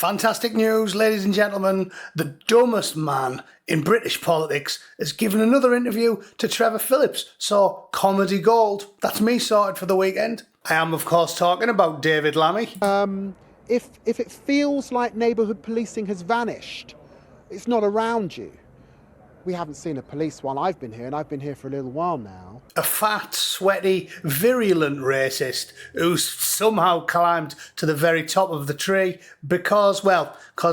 Fantastic news, ladies and gentlemen. The dumbest man in British politics has given another interview to Trevor Phillips. So, comedy gold. That's me sorted for the weekend. I am, of course, talking about David Lammy. If it feels like neighbourhood policing has vanished, it's not around you. We haven't seen a police while I've been here, and I've been here for a little while now. A fat, sweaty, virulent racist who's somehow climbed to the very top of the tree because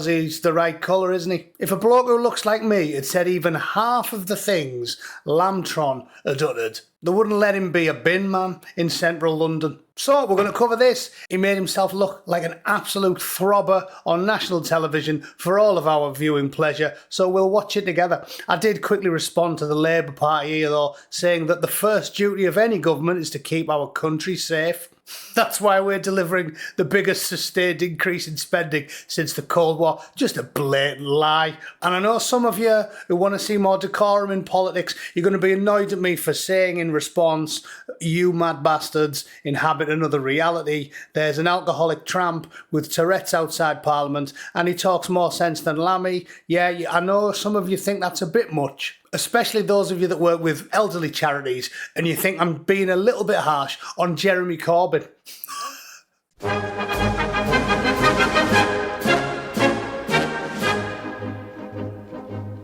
he's the right colour, isn't he? If a bloke who looks like me had said even half of the things Lambtron had uttered, they wouldn't let him be a bin man in central London. So we're going to cover this. He made himself look like an absolute throbber on national television for all of our viewing pleasure, so we'll watch it together. I did quickly respond to the Labour Party here though, saying that the first duty of any government is to keep our country safe. That's why we're delivering the biggest sustained increase in spending since the Cold War. Just a blatant lie. And I know some of you who want to see more decorum in politics, you're going to be annoyed at me for saying in response, you mad bastards inhabit another reality. There's an alcoholic tramp with Tourette's outside Parliament and he talks more sense than Lammy. Yeah, I know some of you think that's a bit much. Especially those of you that work with elderly charities and you think I'm being a little bit harsh on Jeremy Corbyn.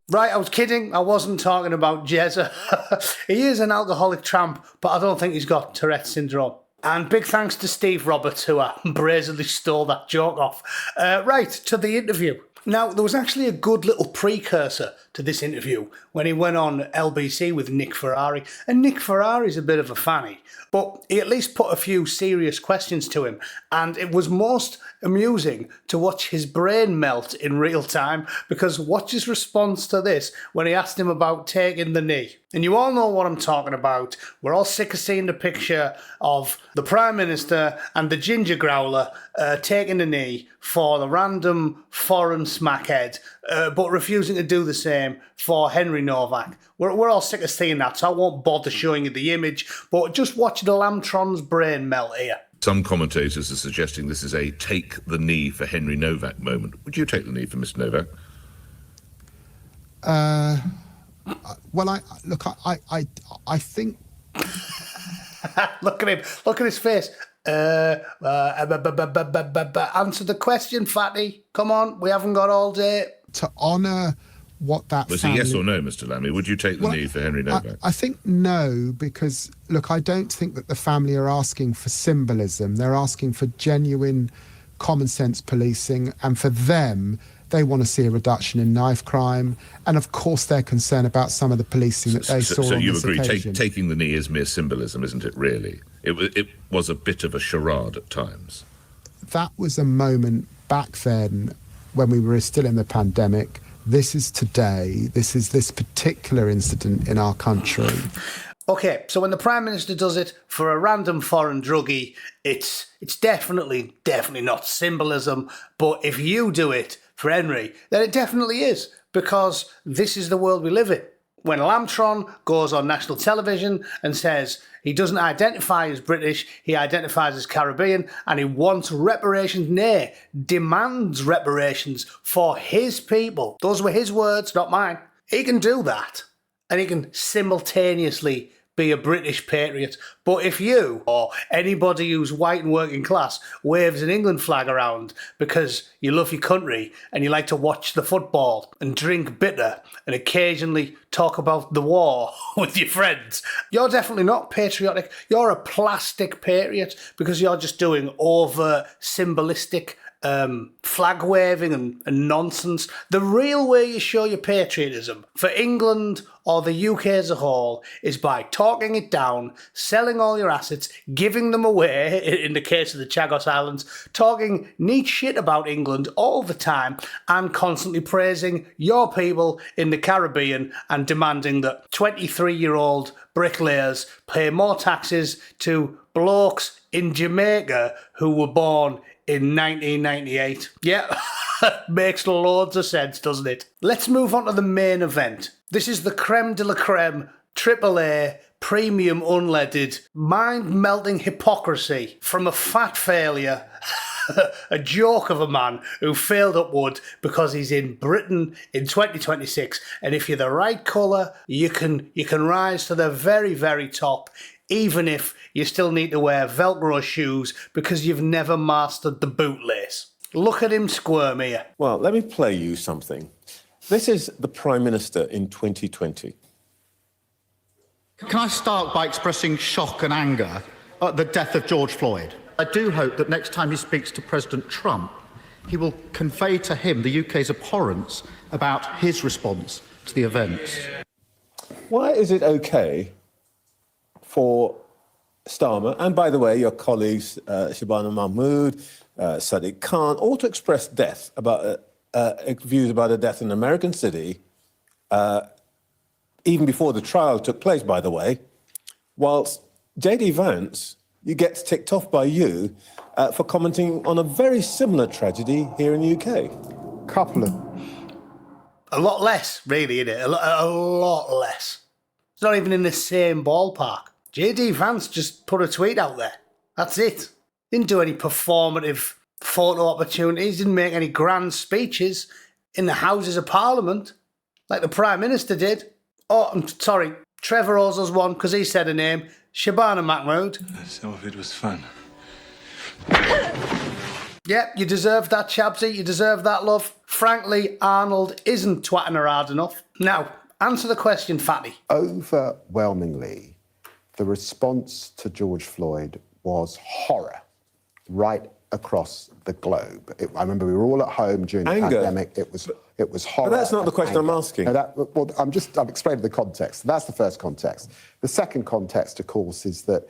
Right, I was kidding. I wasn't talking about Jezza. He is an alcoholic tramp, but I don't think he's got Tourette's syndrome. And big thanks to Steve Roberts, who brazenly stole that joke off. Right, to the interview. Now, there was actually a good little precursor to this interview when he went on LBC with Nick Ferrari. And Nick Ferrari's a bit of a fanny, but he at least put a few serious questions to him. And it was most amusing to watch his brain melt in real time, because watch his response to this when he asked him about taking the knee. And you all know what I'm talking about. We're all sick of seeing the picture of the Prime Minister and the ginger growler taking the knee for the random foreign smackhead, but refusing to do the same for Henry Novak. We're all sick of seeing that, so I won't bother showing you the image, but just watch the Lambtron's brain melt here. Some commentators are suggesting this is a take the knee for Henry Novak moment. Would you take the knee for Mr. Novak? Well, I think... Look at him. Look at his face. Answer the question, fatty. Come on, we haven't got all day. To honour what that Was family... it yes or no, Mr. Lammy? Would you take the knee for Henry Novak? I think no, because, look, I don't think that the family are asking for symbolism. They're asking for genuine common sense policing, and for them, they want to see a reduction in knife crime, and of course they're concerned about some of the policing that they saw on this occasion. So you agree, taking the knee is mere symbolism, isn't it, really? It was a bit of a charade at times. That was a moment back then when we were still in the pandemic. This is today. This is this particular incident in our country. Okay, so when the Prime Minister does it for a random foreign druggie, it's definitely not symbolism. But if you do it for Henry, then it definitely is, because this is the world we live in. When Lambtron goes on national television and says he doesn't identify as British, he identifies as Caribbean, and he wants reparations, nay, demands reparations for his people. Those were his words, not mine. He can do that, and he can simultaneously be a British patriot. But if you, or anybody who's white and working class, waves an England flag around because you love your country and you like to watch the football and drink bitter and occasionally talk about the war with your friends, you're definitely not patriotic. You're a plastic patriot because you're just doing over symbolistic flag waving and nonsense. The real way you show your patriotism for England or the UK as a whole is by talking it down, selling all your assets, giving them away, in the case of the Chagos Islands, talking neat shit about England all the time, and constantly praising your people in the Caribbean and demanding that 23-year-old bricklayers pay more taxes to blokes in Jamaica who were born in 1998. Yeah, makes loads of sense, doesn't it? Let's move on to the main event. This is the creme de la creme, AAA, premium unleaded, mind-melting hypocrisy from a fat failure a joke of a man who failed upward because he's in Britain in 2026. And if you're the right colour, you can rise to the very, very top, even if you still need to wear Velcro shoes because you've never mastered the bootlace. Look at him squirm here. Well, let me play you something. This is the Prime Minister in 2020. Can I start by expressing shock and anger at the death of George Floyd? I do hope that next time he speaks to President Trump, he will convey to him the UK's abhorrence about his response to the events. Why is it okay for Starmer, and by the way, your colleagues, Shabana Mahmood, Sadiq Khan, all to express views about a death in an American city, even before the trial took place, by the way, whilst J.D. Vance, you gets ticked off by you for commenting on a very similar tragedy here in the UK? Couple of... A lot less, really, isn't it? A lot less. It's not even in the same ballpark. J.D. Vance just put a tweet out there. That's it. Didn't do any performative photo opportunities, didn't make any grand speeches in the Houses of Parliament like the Prime Minister did. Oh, I'm sorry, Trevor owes us one because he said a name. Shabana Mahmood. Some of it was fun. Yep, you deserve that, Chabsy. You deserve that, love. Frankly, Arnold isn't twatting her hard enough. Now, answer the question, Fatty. Overwhelmingly, the response to George Floyd was horror right across the globe. I remember we were all at home during the pandemic. It was horror. But that's not the question I'm asking. No, I'm explaining the context. That's the first context. The second context, of course, is that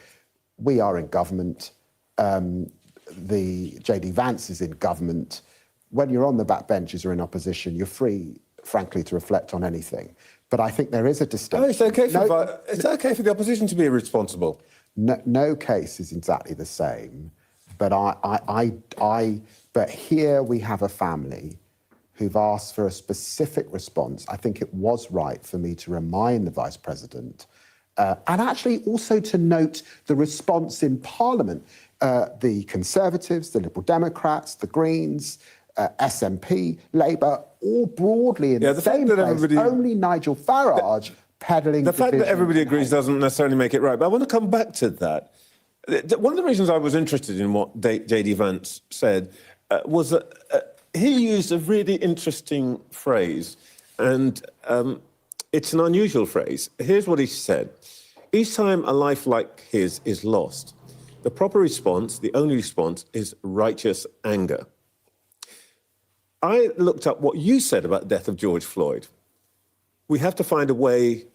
we are in government. The J.D. Vance is in government. When you're on the backbenches or in opposition, you're free, frankly, to reflect on anything. But I think there is a distinction. It's okay for the opposition to be irresponsible. No case is exactly the same. But but here we have a family who've asked for a specific response. I think it was right for me to remind the Vice President and actually also to note the response in Parliament. The Conservatives, the Liberal Democrats, the Greens, SNP, Labour, all broadly in the same place. Only Nigel Farage peddling the fact that division. everybody agrees doesn't necessarily make it right. But I want to come back to that. One of the reasons I was interested in what J.D. Vance said was that he used a really interesting phrase, and it's an unusual phrase. Here's what he said. Each time a life like his is lost, the proper response, the only response, is righteous anger. I looked up what you said about the death of George Floyd. We have to find a way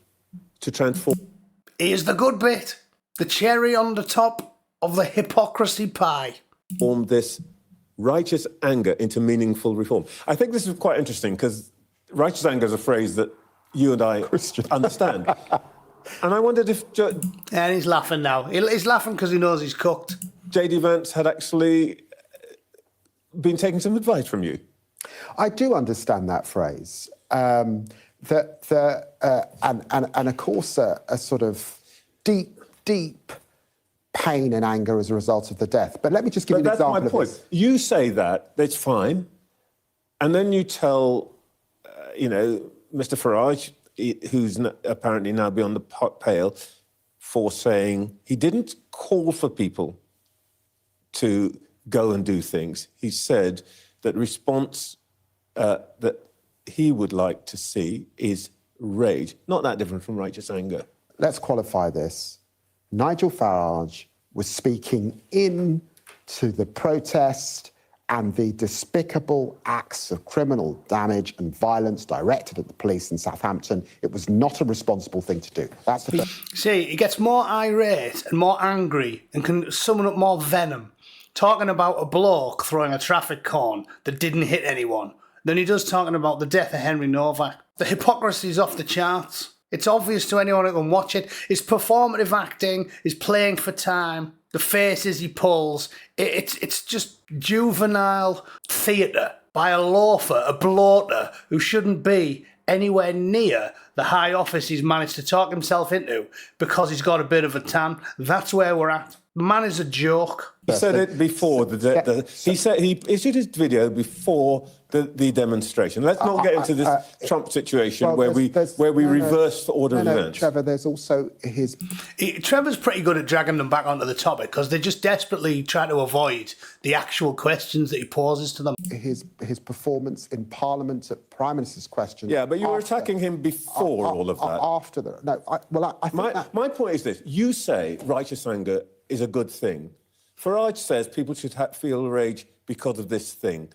to transform... Here's the good bit. The cherry on the top of the hypocrisy pie. ...form this righteous anger into meaningful reform. I think this is quite interesting because righteous anger is a phrase that you and I understand. And I wondered if... And he's laughing now. He's laughing because he knows he's cooked. J.D. Vance had actually been taking some advice from you. I do understand that phrase. And of course, a sort of deep pain and anger as a result of the death. But let me just give you an example of this. That's my point. You say that's fine, and then you tell, Mr. Farage, who's apparently now beyond the pale, for saying he didn't call for people to go and do things. He said that response that he would like to see is rage, not that different from righteous anger. Let's qualify this. Nigel Farage was speaking into the protest and the despicable acts of criminal damage and violence directed at the police in Southampton. It was not a responsible thing to do. That's the first. See, he gets more irate and more angry and can summon up more venom talking about a bloke throwing a traffic cone that didn't hit anyone than he does talking about the death of Henry Novak. The hypocrisy is off the charts. It's obvious to anyone who can watch it. His performative acting, his playing for time, the faces he pulls. It's just juvenile theatre by a loafer, a bloater who shouldn't be anywhere near the high office he's managed to talk himself into because he's got a bit of a tan. That's where we're at. The man is a joke. He said it before he said he issued his video before the demonstration. Let's not get into this Trump situation where we reverse the order of events. Trevor, there's also Trevor's pretty good at dragging them back onto the topic because they just desperately try to avoid the actual questions that he poses to them. His performance in Parliament at Prime Minister's question. Yeah, but you were attacking him before all of that. After that, My point is this: you say righteous anger is a good thing. Farage says people should feel rage because of this thing.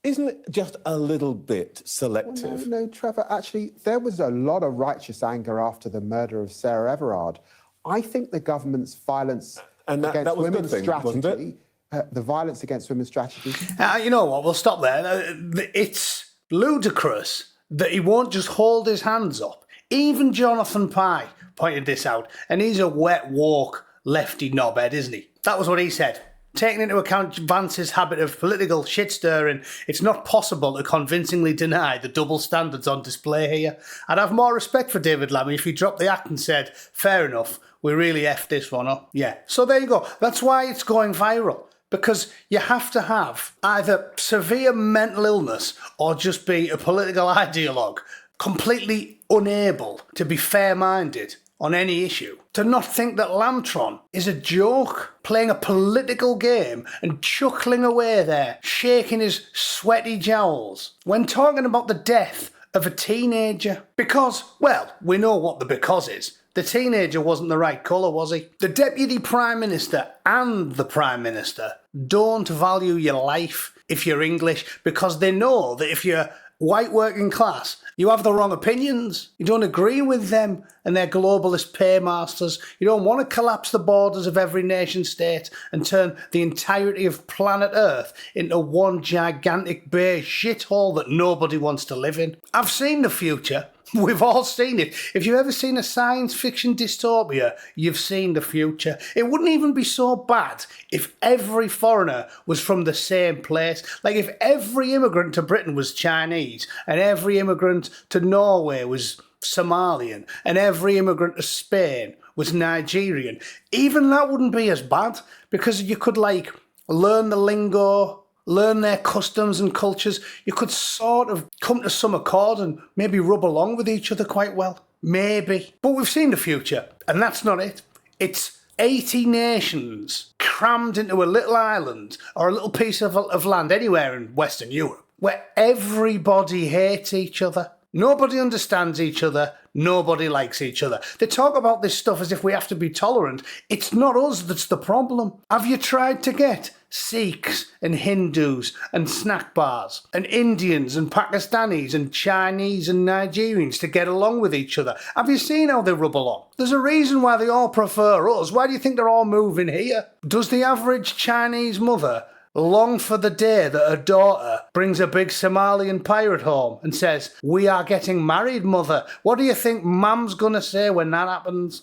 Isn't it just a little bit selective? No, Trevor, actually, there was a lot of righteous anger after the murder of Sarah Everard. I think the government's violence against women's strategy, the violence against women's strategy... You know what, we'll stop there. It's ludicrous that he won't just hold his hands up. Even Jonathan Pye pointed this out, and he's a wet walk lefty knobhead, isn't he? That was what he said. Taking into account Vance's habit of political shit-stirring, it's not possible to convincingly deny the double standards on display here. I'd have more respect for David Lammy if he dropped the act and said, fair enough, we really effed this one up. Yeah, so there you go. That's why it's going viral. Because you have to have either severe mental illness or just be a political ideologue, completely unable to be fair-minded on any issue, to not think that Lambtron is a joke, playing a political game and chuckling away there, shaking his sweaty jowls, when talking about the death of a teenager. Because, well, we know what the because is. The teenager wasn't the right colour, was he? The Deputy Prime Minister and the Prime Minister don't value your life if you're English, because they know that if you're white working class, you have the wrong opinions. You don't agree with them and their globalist paymasters. You don't want to collapse the borders of every nation state and turn the entirety of planet Earth into one gigantic beige shithole that nobody wants to live in. I've seen the future. We've all seen it. If you've ever seen a science fiction dystopia, you've seen the future. It wouldn't even be so bad if every foreigner was from the same place. Like if every immigrant to Britain was Chinese and every immigrant to Norway was Somalian and every immigrant to Spain was Nigerian. Even that wouldn't be as bad because you could learn the lingo, learn their customs and cultures. You could sort of come to some accord and maybe rub along with each other quite well. Maybe. But we've seen the future, and that's not it. It's 80 nations crammed into a little island or a little piece of land anywhere in Western Europe where everybody hates each other. Nobody understands each other. Nobody likes each other. They talk about this stuff as if we have to be tolerant. It's not us that's the problem. Have you tried to get Sikhs and Hindus and snack bars and Indians and Pakistanis and Chinese and Nigerians to get along with each other? Have you seen how they rub along? There's a reason why they all prefer us. Why do you think they're all moving here? Does the average Chinese mother long for the day that her daughter brings a big Somalian pirate home and says, "We are getting married, mother"? What do you think Mum's gonna say when that happens?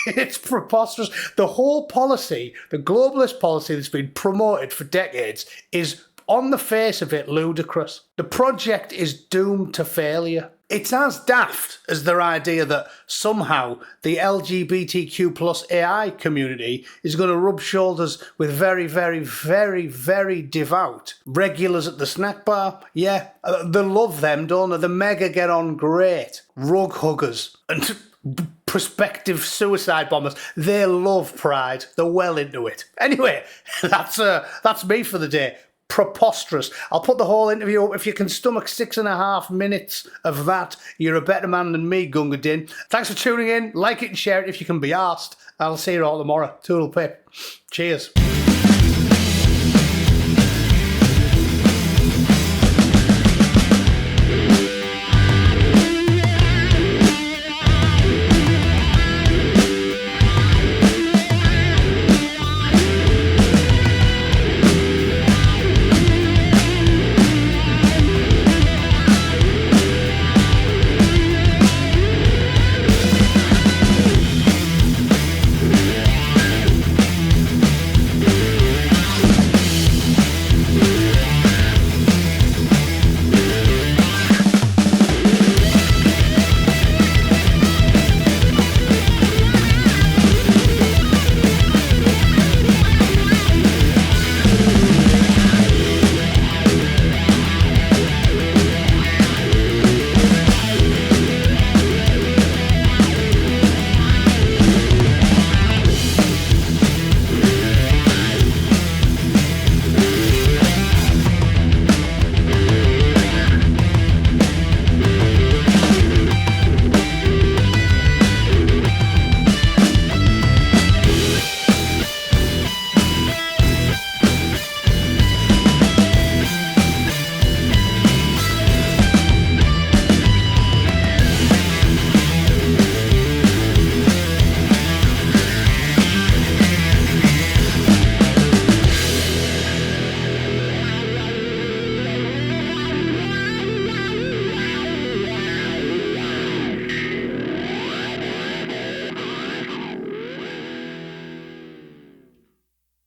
It's preposterous. The whole policy, the globalist policy that's been promoted for decades, is on the face of it ludicrous. The project is doomed to failure. It's as daft as their idea that somehow the LGBTQ plus AI community is going to rub shoulders with very, very, very, very devout regulars at the snack bar. Yeah, they love them, don't they? The mega get on great. Rug huggers and prospective suicide bombers. They love Pride. They're well into it. Anyway, that's me for the day. Preposterous. I'll put the whole interview up. If you can stomach 6.5 minutes of that, you're a better man than me, Gunga Din. Thanks for tuning in. Like it and share it if you can be arsed. I'll see you all tomorrow. Toodle pip. Cheers.